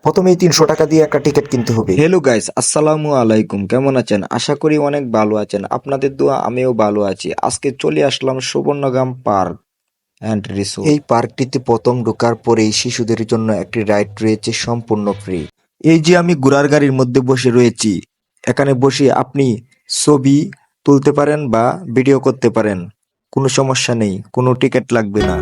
প্রথমেই ৩০০ টাকা দিয়ে একটা টিকিট কিনতে হবে। হ্যালো গাইস, আসসালামু আলাইকুম। কেমন আছেন? আশা করি অনেক ভালো আছেন। আপনাদের দোয়া আমিও ভালো আছি। আজকে চলে আসলাম সুবর্ণগ্রাম পার্ক অ্যান্ড রিসোর্ট। এই পার্কটিতে প্রথম ঢোকার পরেই শিশুদের জন্য একটি রাইড রয়েছে সম্পূর্ণ ফ্রি। এই যে আমি ঘোড়ার গাড়ির মধ্যে বসে রয়েছি, এখানে বসে আপনি ছবি তুলতে পারেন বা ভিডিও করতে পারেন। কোনো সমস্যা নেই, কোনো টিকিট লাগবে না।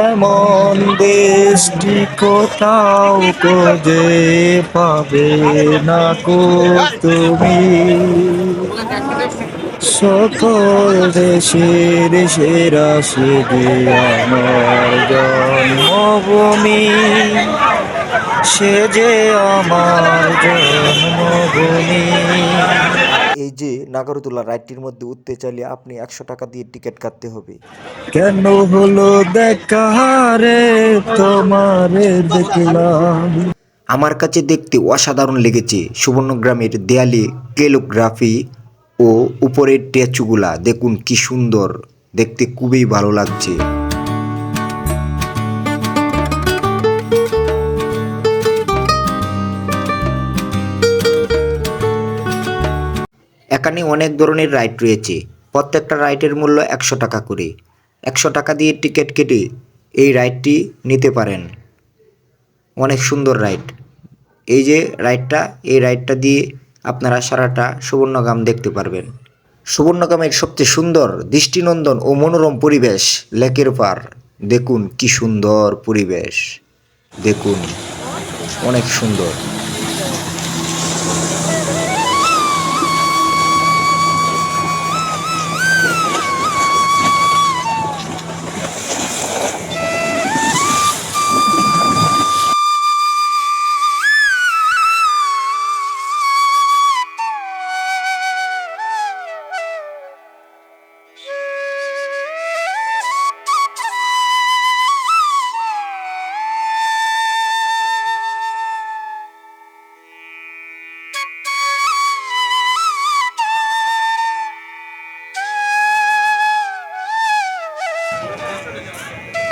এমন দেশটি কোথাও খুঁজে পাবে না গো তুমি, সকল দেশের সেরা সেবে আমার জন্মভূমি, সে যে আমার জন্মভূমি। এই যে নাগরদোলা রাইডটির মধ্যে উঠতে চাইলে আপনি ১০০ টাকা দিয়ে টিকিট কাটতে হবে। কেন হলো দেখা রে তোমারে দেখলাম। আমার কাছে দেখতে অসাধারণ লেগেছে সুবর্ণগ্রামের দেয়ালে ক্যালিগ্রাফি ও উপরের স্ট্যাচুগুলা দেখুন কি সুন্দর, দেখতে খুবই ভালো লাগছে। এখানে অনেক ধরনের রাইড রয়েছে, প্রত্যেকটা রাইডের মূল্য ১০০ টাকা করে। ১০০ টাকা দিয়ে টিকিট কেটে এই রাইডটি নিতে পারেন। অনেক সুন্দর রাইড। এই যে এই রাইডটা দিয়ে আপনারা সারাটা সুবর্ণগ্রাম দেখতে পারবেন। সুবর্ণগ্রামের সবচেয়ে সুন্দর দৃষ্টিনন্দন ও মনোরম পরিবেশ লেকের পার। দেখুন কি সুন্দর পরিবেশ, দেখুন অনেক সুন্দর।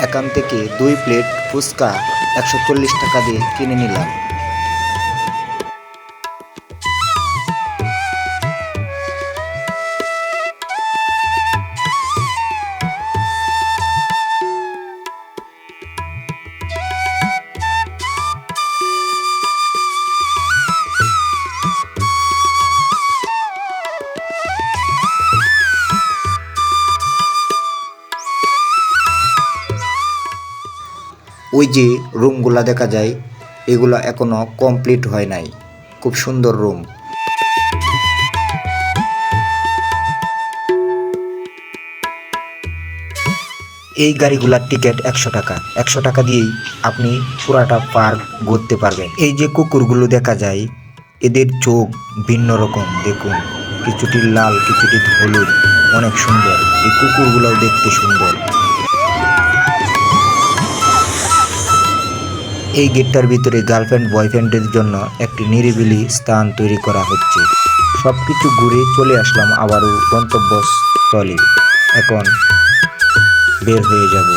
এখান থেকে ২ প্লেট ফুচকা ১৪০ টাকা দিয়ে কিনে নিলাম। ওই যে রুমগুলা দেখা যায়, এগুলা এখনো কমপ্লিট হয় নাই, খুব সুন্দর রুম। এই গাড়িগুলার টিকিট ১০০ টাকা। ১০০ টাকা দিয়েই আপনি পুরাটা পার্ক ঘুরতে পারবেন। এই যে কুকুরগুলো দেখা যায়, এদের চোখ ভিন্ন রকম, দেখুন কিছুটি লাল কিছুটি হলুদ, অনেক সুন্দর। এই কুকুরগুলোও দেখতে সুন্দর। এই গেটটার ভিতরে গার্লফ্রেন্ড বয়ফ্রেন্ডের জন্য একটি নিরিবিলি স্থান তৈরি করা হচ্ছে। সব কিছু ঘুরে চলে আসলাম আবারও গন্তব্যস্থলে। এখন বের হয়ে যাব।